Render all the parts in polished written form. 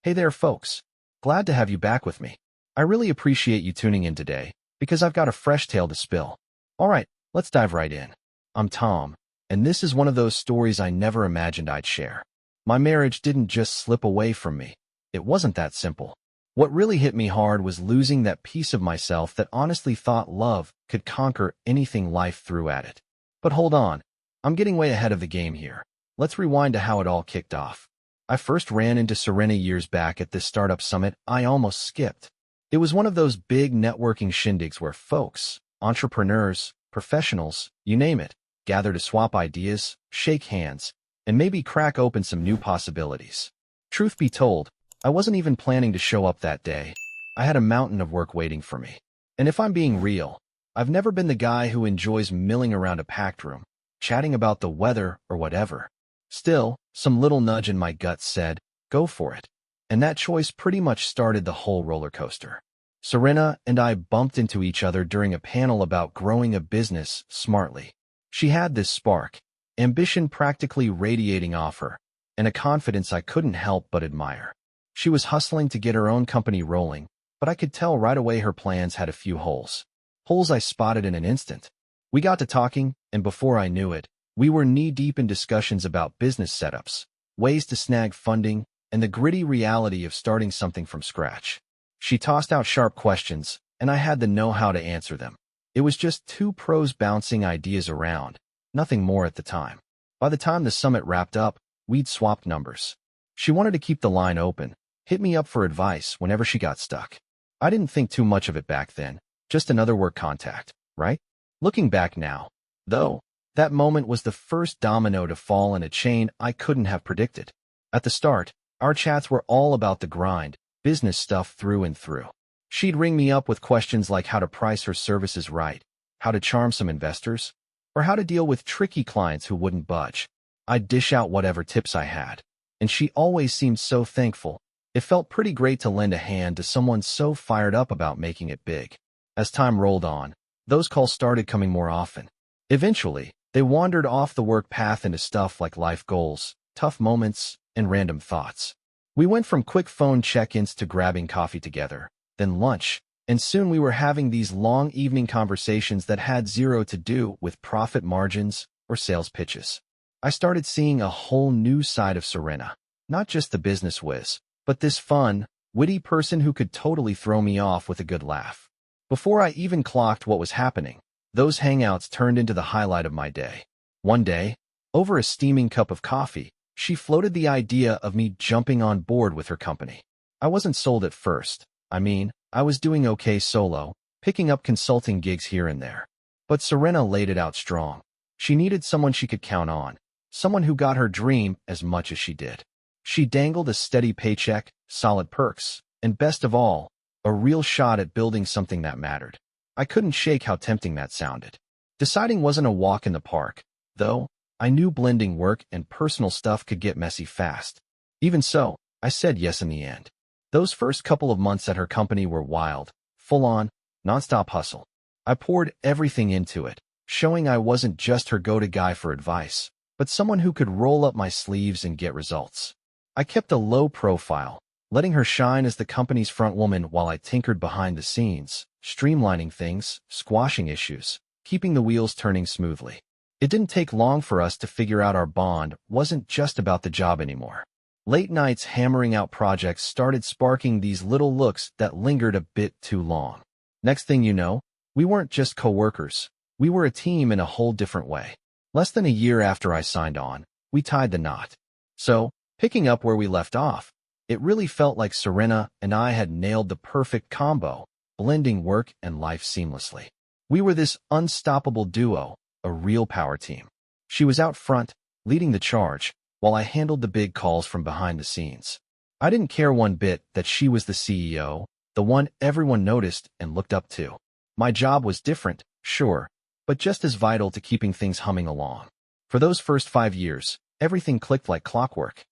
Hey there, folks. Glad to have you back with me. I really appreciate you tuning in today, because I've got a fresh tale to spill. Alright, let's dive right in. I'm Tom, and this is one of those stories I never imagined I'd share. My marriage didn't just slip away from me. It wasn't that simple. What really hit me hard was losing that piece of myself that honestly thought love could conquer anything life threw at it. But hold on, I'm getting way ahead of the game here. Let's rewind to how it all kicked off. I first ran into Sorenna years back at this startup summit I almost skipped. It was one of those big networking shindigs where folks, entrepreneurs, professionals, you name it, gather to swap ideas, shake hands, and maybe crack open some new possibilities. Truth be told, I wasn't even planning to show up that day. I had a mountain of work waiting for me. And if I'm being real, I've never been the guy who enjoys milling around a packed room, chatting about the weather or whatever. Still, some little nudge in my gut said, go for it. And that choice pretty much started the whole roller coaster. Sorenna and I bumped into each other during a panel about growing a business smartly. She had this spark, ambition practically radiating off her, and a confidence I couldn't help but admire. She was hustling to get her own company rolling, but I could tell right away her plans had a few holes. Holes I spotted in an instant. We got to talking, and before I knew it, we were knee-deep in discussions about business setups, ways to snag funding, and the gritty reality of starting something from scratch. She tossed out sharp questions, and I had the know-how to answer them. It was just two pros bouncing ideas around, nothing more at the time. By the time the summit wrapped up, we'd swapped numbers. She wanted to keep the line open, hit me up for advice whenever she got stuck. I didn't think too much of it back then, just another work contact, right? Looking back now, though, that moment was the first domino to fall in a chain I couldn't have predicted. At the start, our chats were all about the grind, business stuff through and through. She'd ring me up with questions like how to price her services right, how to charm some investors, or how to deal with tricky clients who wouldn't budge. I'd dish out whatever tips I had, and she always seemed so thankful. It felt pretty great to lend a hand to someone so fired up about making it big. As time rolled on, those calls started coming more often. Eventually, they wandered off the work path into stuff like life goals, tough moments, and random thoughts. We went from quick phone check-ins to grabbing coffee together, then lunch, and soon we were having these long evening conversations that had zero to do with profit margins or sales pitches. I started seeing a whole new side of Sorenna, not just the business whiz, but this fun, witty person who could totally throw me off with a good laugh. Before I even clocked what was happening, those hangouts turned into the highlight of my day. One day, over a steaming cup of coffee, she floated the idea of me jumping on board with her company. I wasn't sold at first. I was doing okay solo, picking up consulting gigs here and there. But Sorenna laid it out strong. She needed someone she could count on, someone who got her dream as much as she did. She dangled a steady paycheck, solid perks, and best of all, a real shot at building something that mattered. I couldn't shake how tempting that sounded. Deciding wasn't a walk in the park, though. I knew blending work and personal stuff could get messy fast. Even so, I said yes in the end. Those first couple of months at her company were wild, full-on, nonstop hustle. I poured everything into it, showing I wasn't just her go-to guy for advice, but someone who could roll up my sleeves and get results. I kept a low profile, letting her shine as the company's front woman while I tinkered behind the scenes, streamlining things, squashing issues, keeping the wheels turning smoothly. It didn't take long for us to figure out our bond wasn't just about the job anymore. Late nights hammering out projects started sparking these little looks that lingered a bit too long. Next thing you know, we weren't just co-workers. We were a team in a whole different way. Less than a year after I signed on, we tied the knot. So, picking up where we left off, it really felt like Sorenna and I had nailed the perfect combo, blending work and life seamlessly. We were this unstoppable duo, a real power team. She was out front, leading the charge, while I handled the big calls from behind the scenes. I didn't care one bit that she was the CEO, the one everyone noticed and looked up to. My job was different, sure, but just as vital to keeping things humming along. For those first 5 years, everything clicked like clockwork.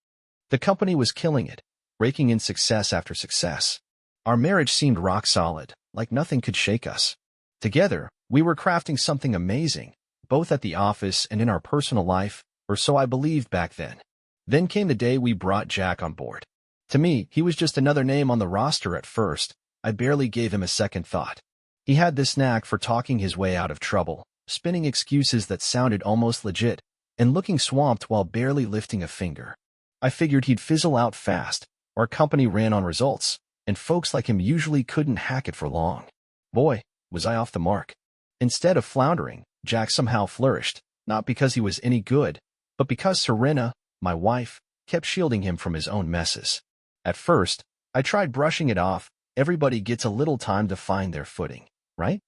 The company was killing it, raking in success after success. Our marriage seemed rock solid, like nothing could shake us. Together, we were crafting something amazing, both at the office and in our personal life, or so I believed back then. Then came the day we brought Jack on board. To me, he was just another name on the roster at first. I barely gave him a second thought. He had this knack for talking his way out of trouble, spinning excuses that sounded almost legit, and looking swamped while barely lifting a finger. I figured he'd fizzle out fast. Our company ran on results, and folks like him usually couldn't hack it for long. Boy, was I off the mark. Instead of floundering, Jack somehow flourished, not because he was any good, but because Sorenna, my wife, kept shielding him from his own messes. At first, I tried brushing it off. Everybody gets a little time to find their footing, right?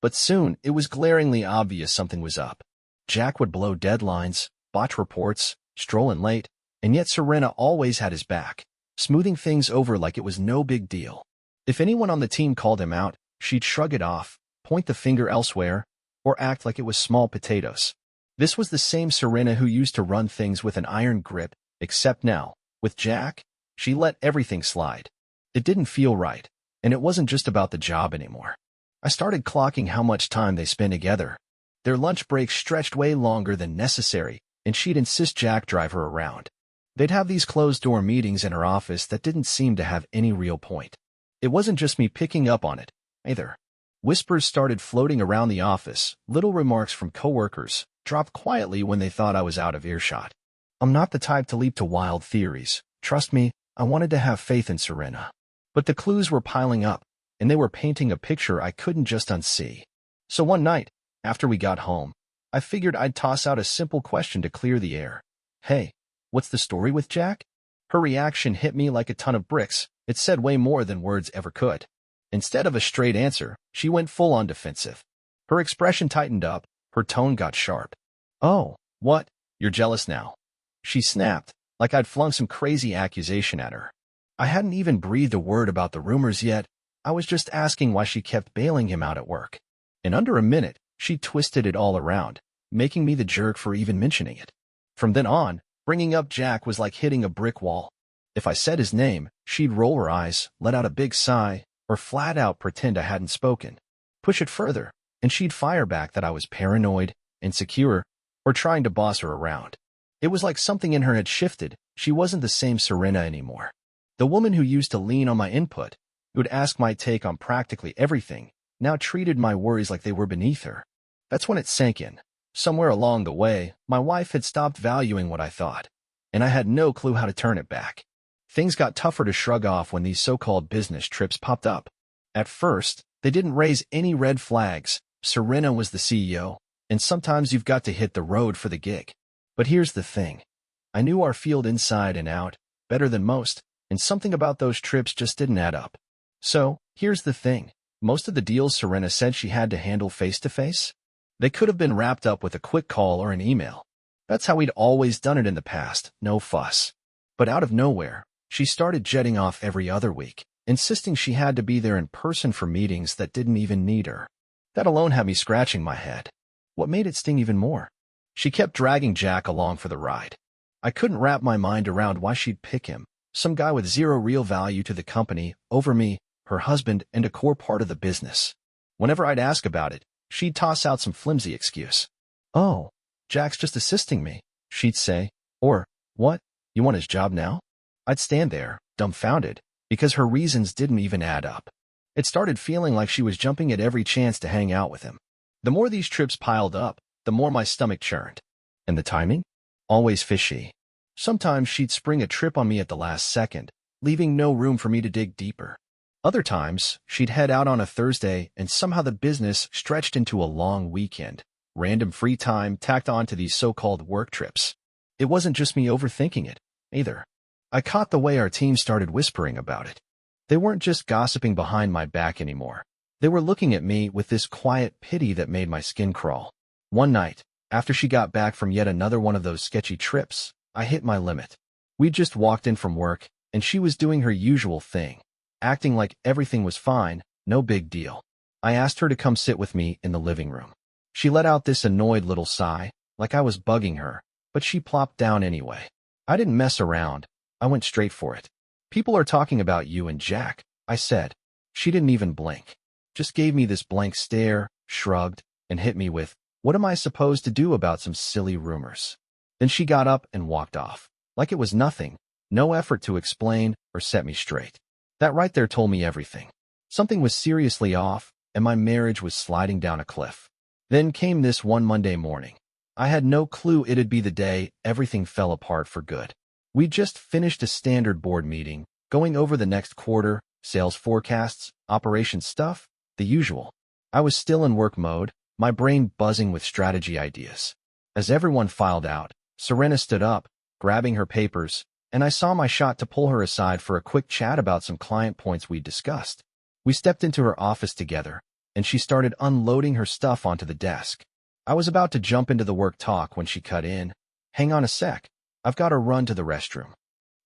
But soon, it was glaringly obvious something was up. Jack would blow deadlines, botch reports, stroll in late, and yet Sorenna always had his back, smoothing things over like it was no big deal. If anyone on the team called him out, she'd shrug it off, point the finger elsewhere, or act like it was small potatoes. This was the same Sorenna who used to run things with an iron grip, except now, with Jack, she let everything slide. It didn't feel right, and it wasn't just about the job anymore. I started clocking how much time they spent together. Their lunch breaks stretched way longer than necessary, and she'd insist Jack drive her around. They'd have these closed-door meetings in her office that didn't seem to have any real point. It wasn't just me picking up on it, either. Whispers started floating around the office, little remarks from coworkers, dropped quietly when they thought I was out of earshot. I'm not the type to leap to wild theories. Trust me, I wanted to have faith in Sorenna. But the clues were piling up, and they were painting a picture I couldn't just unsee. So one night, after we got home, I figured I'd toss out a simple question to clear the air. Hey, what's the story with Jack? Her reaction hit me like a ton of bricks. It said way more than words ever could. Instead of a straight answer, she went full-on defensive. Her expression tightened up, her tone got sharp. Oh, what? You're jealous now? She snapped, like I'd flung some crazy accusation at her. I hadn't even breathed a word about the rumors yet. I was just asking why she kept bailing him out at work. In under a minute, she twisted it all around, making me the jerk for even mentioning it. From then on, bringing up Jack was like hitting a brick wall. If I said his name, she'd roll her eyes, let out a big sigh, or flat out pretend I hadn't spoken. Push it further, and she'd fire back that I was paranoid, insecure, or trying to boss her around. It was like something in her had shifted. She wasn't the same Sorenna anymore. The woman who used to lean on my input, who would ask my take on practically everything, now treated my worries like they were beneath her. That's when it sank in. Somewhere along the way, my wife had stopped valuing what I thought, and I had no clue how to turn it back. Things got tougher to shrug off when these so-called business trips popped up. At first, they didn't raise any red flags. Sorenna was the CEO, and sometimes you've got to hit the road for the gig. But here's the thing. I knew our field inside and out, better than most, and something about those trips just didn't add up. So, here's the thing. Most of the deals Sorenna said she had to handle face-to-face, they could have been wrapped up with a quick call or an email. That's how we'd always done it in the past, no fuss. But out of nowhere, she started jetting off every other week, insisting she had to be there in person for meetings that didn't even need her. That alone had me scratching my head. What made it sting even more? She kept dragging Jack along for the ride. I couldn't wrap my mind around why she'd pick him, some guy with zero real value to the company, over me, her husband, and a core part of the business. Whenever I'd ask about it, she'd toss out some flimsy excuse. Oh, Jack's just assisting me, she'd say. Or, what, you want his job now? I'd stand there, dumbfounded, because her reasons didn't even add up. It started feeling like she was jumping at every chance to hang out with him. The more these trips piled up, the more my stomach churned. And the timing? Always fishy. Sometimes she'd spring a trip on me at the last second, leaving no room for me to dig deeper. Other times, she'd head out on a Thursday and somehow the business stretched into a long weekend, random free time tacked on to these so-called work trips. It wasn't just me overthinking it, either. I caught the way our team started whispering about it. They weren't just gossiping behind my back anymore. They were looking at me with this quiet pity that made my skin crawl. One night, after she got back from yet another one of those sketchy trips, I hit my limit. We'd just walked in from work, and she was doing her usual thing, acting like everything was fine, no big deal. I asked her to come sit with me in the living room. She let out this annoyed little sigh, like I was bugging her, but she plopped down anyway. I didn't mess around. I went straight for it. People are talking about you and Jack, I said. She didn't even blink. Just gave me this blank stare, shrugged, and hit me with, what am I supposed to do about some silly rumors? Then she got up and walked off, like it was nothing. No effort to explain or set me straight. That right there told me everything. Something was seriously off, and my marriage was sliding down a cliff. Then came this one Monday morning. I had no clue it'd be the day everything fell apart for good. We just finished a standard board meeting, going over the next quarter, sales forecasts, operations stuff, the usual. I was still in work mode, my brain buzzing with strategy ideas. As everyone filed out, Sorenna stood up, grabbing her papers, and I saw my shot to pull her aside for a quick chat about some client points we'd discussed. We stepped into her office together, and she started unloading her stuff onto the desk. I was about to jump into the work talk when she cut in. "Hang on a sec. I've got to run to the restroom."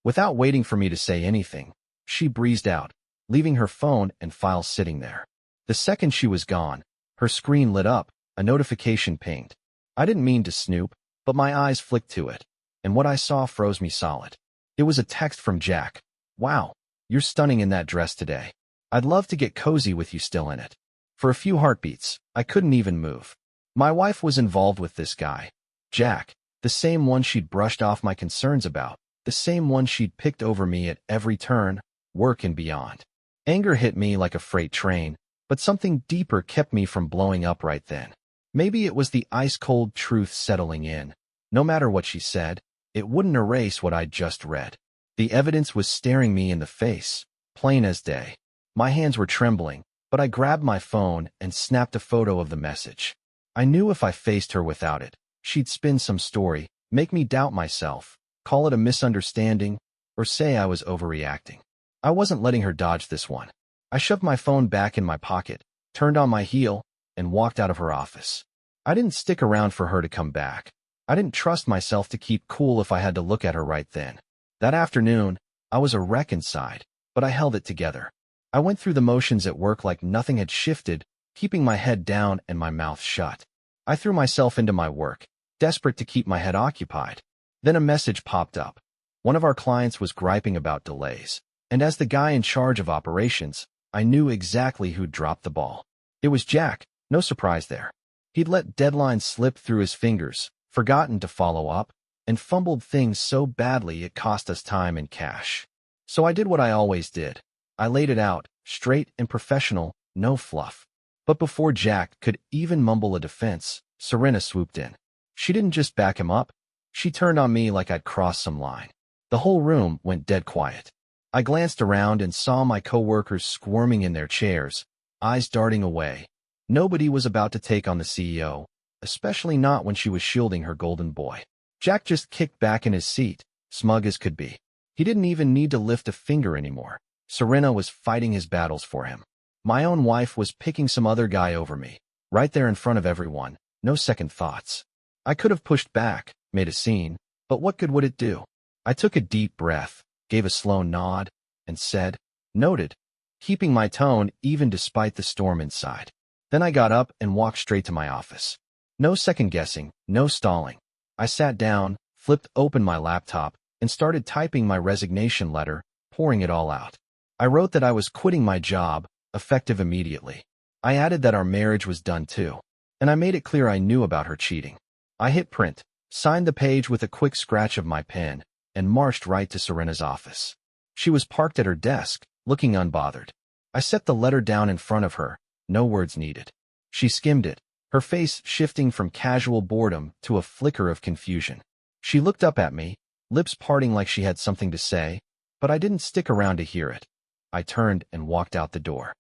Without waiting for me to say anything, she breezed out, leaving her phone and files sitting there. The second she was gone, her screen lit up, a notification pinged. I didn't mean to snoop, but my eyes flicked to it, and what I saw froze me solid. It was a text from Jack. "Wow, you're stunning in that dress today. I'd love to get cozy with you still in it." For a few heartbeats, I couldn't even move. My wife was involved with this guy, Jack, the same one she'd brushed off my concerns about, the same one she'd picked over me at every turn, work and beyond. Anger hit me like a freight train, but something deeper kept me from blowing up right then. Maybe it was the ice-cold truth settling in. No matter what she said, it wouldn't erase what I'd just read. The evidence was staring me in the face, plain as day. My hands were trembling, but I grabbed my phone and snapped a photo of the message. I knew if I faced her without it, she'd spin some story, make me doubt myself, call it a misunderstanding, or say I was overreacting. I wasn't letting her dodge this one. I shoved my phone back in my pocket, turned on my heel, and walked out of her office. I didn't stick around for her to come back. I didn't trust myself to keep cool if I had to look at her right then. That afternoon, I was a wreck inside, but I held it together. I went through the motions at work like nothing had shifted, keeping my head down and my mouth shut. I threw myself into my work, desperate to keep my head occupied. Then a message popped up. One of our clients was griping about delays, and as the guy in charge of operations, I knew exactly who'd dropped the ball. It was Jack, no surprise there. He'd let deadlines slip through his fingers, forgotten to follow up, and fumbled things so badly it cost us time and cash. So I did what I always did. I laid it out, straight and professional, no fluff. But before Jack could even mumble a defense, Sorenna swooped in. She didn't just back him up. She turned on me like I'd crossed some line. The whole room went dead quiet. I glanced around and saw my coworkers squirming in their chairs, eyes darting away. Nobody was about to take on the CEO, especially not when she was shielding her golden boy. Jack just kicked back in his seat, smug as could be. He didn't even need to lift a finger anymore. Sorenna was fighting his battles for him. My own wife was picking some other guy over me, right there in front of everyone, no second thoughts. I could have pushed back, made a scene, but what good would it do? I took a deep breath, gave a slow nod, and said, "Noted," keeping my tone even despite the storm inside. Then I got up and walked straight to my office. No second guessing, no stalling. I sat down, flipped open my laptop, and started typing my resignation letter, pouring it all out. I wrote that I was quitting my job, effective immediately. I added that our marriage was done too, and I made it clear I knew about her cheating. I hit print, signed the page with a quick scratch of my pen, and marched right to Sorenna's office. She was parked at her desk, looking unbothered. I set the letter down in front of her, no words needed. She skimmed it, her face shifting from casual boredom to a flicker of confusion. She looked up at me, lips parting like she had something to say, but I didn't stick around to hear it. I turned and walked out the door.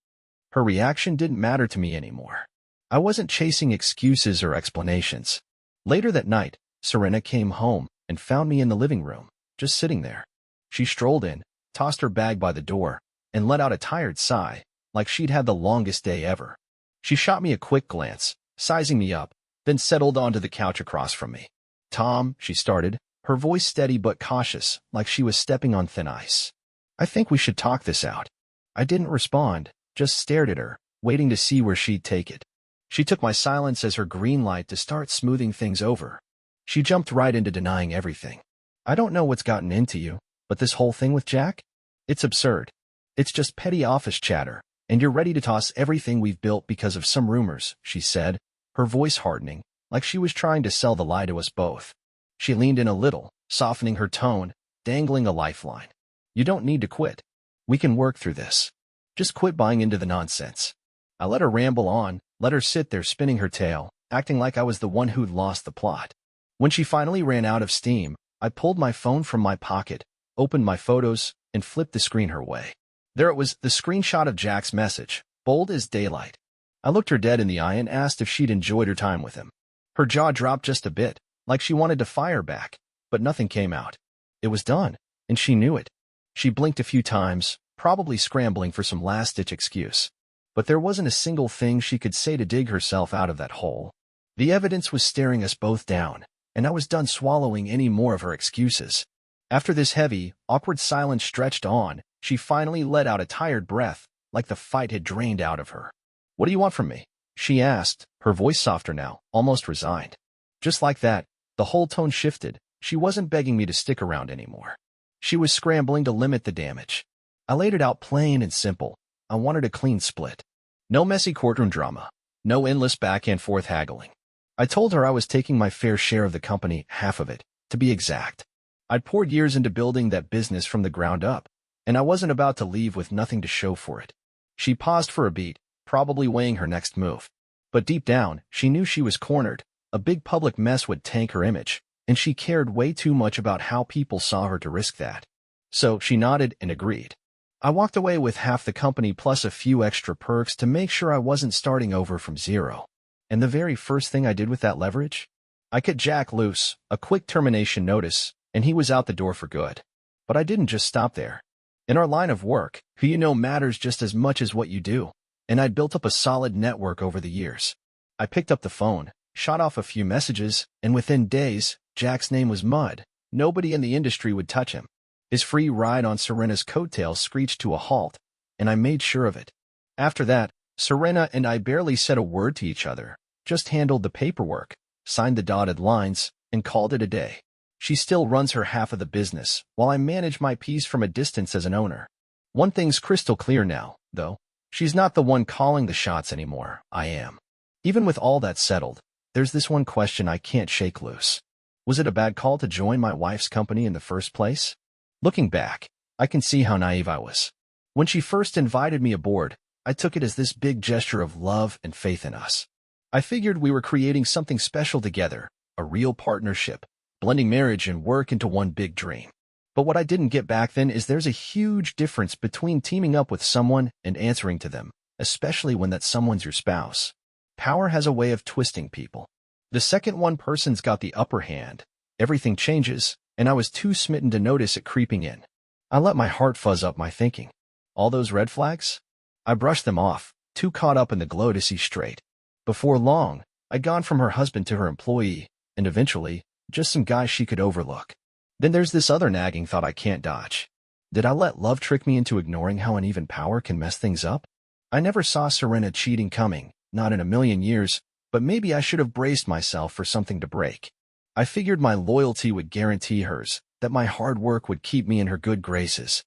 Her reaction didn't matter to me anymore. I wasn't chasing excuses or explanations. Later that night, Sorenna came home and found me in the living room, just sitting there. She strolled in, tossed her bag by the door, and let out a tired sigh, like she'd had the longest day ever. She shot me a quick glance, sizing me up, then settled onto the couch across from me. "Tom," she started, her voice steady but cautious, like she was stepping on thin ice. "I think we should talk this out." I didn't respond, just stared at her, waiting to see where she'd take it. She took my silence as her green light to start smoothing things over. She jumped right into denying everything. "I don't know what's gotten into you, but this whole thing with Jack? It's absurd. It's just petty office chatter, and you're ready to toss everything we've built because of some rumors," she said, her voice hardening, like she was trying to sell the lie to us both. She leaned in a little, softening her tone, dangling a lifeline. You don't need to quit. We can work through this. Just quit buying into the nonsense. I let her ramble on, let her sit there spinning her tail, acting like I was the one who'd lost the plot. When she finally ran out of steam, I pulled my phone from my pocket, opened my photos, and flipped the screen her way. There it was, the screenshot of Jack's message, bold as daylight. I looked her dead in the eye and asked if she'd enjoyed her time with him. Her jaw dropped just a bit, like she wanted to fire back, but nothing came out. It was done, and she knew it. She blinked a few times, probably scrambling for some last-ditch excuse. But there wasn't a single thing she could say to dig herself out of that hole. The evidence was staring us both down, and I was done swallowing any more of her excuses. After this heavy, awkward silence stretched on, she finally let out a tired breath, like the fight had drained out of her. "What do you want from me?" she asked, her voice softer now, almost resigned. Just like that, the whole tone shifted. She wasn't begging me to stick around anymore. She was scrambling to limit the damage. I laid it out plain and simple. I wanted a clean split. No messy courtroom drama. No endless back-and-forth haggling. I told her I was taking my fair share of the company, half of it, to be exact. I'd poured years into building that business from the ground up, and I wasn't about to leave with nothing to show for it. She paused for a beat, probably weighing her next move. But deep down, she knew she was cornered. A big public mess would tank her image, and she cared way too much about how people saw her to risk that. So she nodded and agreed. I walked away with half the company plus a few extra perks to make sure I wasn't starting over from zero. And the very first thing I did with that leverage? I cut Jack loose, a quick termination notice, and he was out the door for good. But I didn't just stop there. In our line of work, who you know matters just as much as what you do, and I'd built up a solid network over the years. I picked up the phone, shot off a few messages, and within days, Jack's name was mud. Nobody in the industry would touch him. His free ride on Sorenna's coattails screeched to a halt, and I made sure of it. After that, Sorenna and I barely said a word to each other, just handled the paperwork, signed the dotted lines, and called it a day. She still runs her half of the business, while I manage my piece from a distance as an owner. One thing's crystal clear now, though. She's not the one calling the shots anymore. I am. Even with all that settled, there's this one question I can't shake loose. Was it a bad call to join my wife's company in the first place? Looking back, I can see how naive I was. When she first invited me aboard, I took it as this big gesture of love and faith in us. I figured we were creating something special together, a real partnership, blending marriage and work into one big dream. But what I didn't get back then is there's a huge difference between teaming up with someone and answering to them, especially when that someone's your spouse. Power has a way of twisting people. The second one person's got the upper hand, everything changes, and I was too smitten to notice it creeping in. I let my heart fuzz up my thinking. All those red flags? I brushed them off, too caught up in the glow to see straight. Before long, I'd gone from her husband to her employee, and eventually, just some guy she could overlook. Then there's this other nagging thought I can't dodge. Did I let love trick me into ignoring how uneven power can mess things up? I never saw Sorenna cheating coming, not in a million years, but maybe I should have braced myself for something to break. I figured my loyalty would guarantee hers, that my hard work would keep me in her good graces.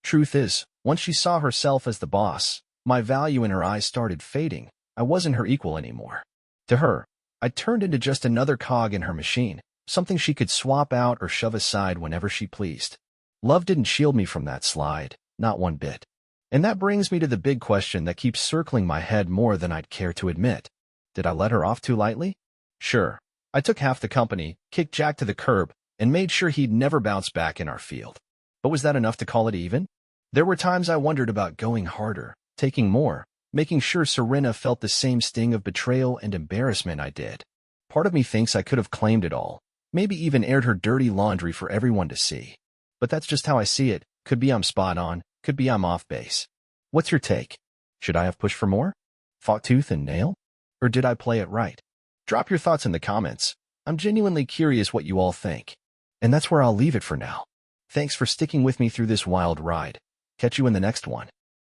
Truth is, once she saw herself as the boss, my value in her eyes started fading. I wasn't her equal anymore. To her, I turned into just another cog in her machine, something she could swap out or shove aside whenever she pleased. Love didn't shield me from that slide, not one bit. And that brings me to the big question that keeps circling my head more than I'd care to admit. Did I let her off too lightly? Sure. I took half the company, kicked Jack to the curb, and made sure he'd never bounce back in our field. But was that enough to call it even? There were times I wondered about going harder, taking more, making sure Sorenna felt the same sting of betrayal and embarrassment I did. Part of me thinks I could have claimed it all, maybe even aired her dirty laundry for everyone to see. But that's just how I see it. Could be I'm spot on, could be I'm off base. What's your take? Should I have pushed for more? Fought tooth and nail? Or did I play it right? Drop your thoughts in the comments. I'm genuinely curious what you all think. And that's where I'll leave it for now. Thanks for sticking with me through this wild ride. Catch you in the next one.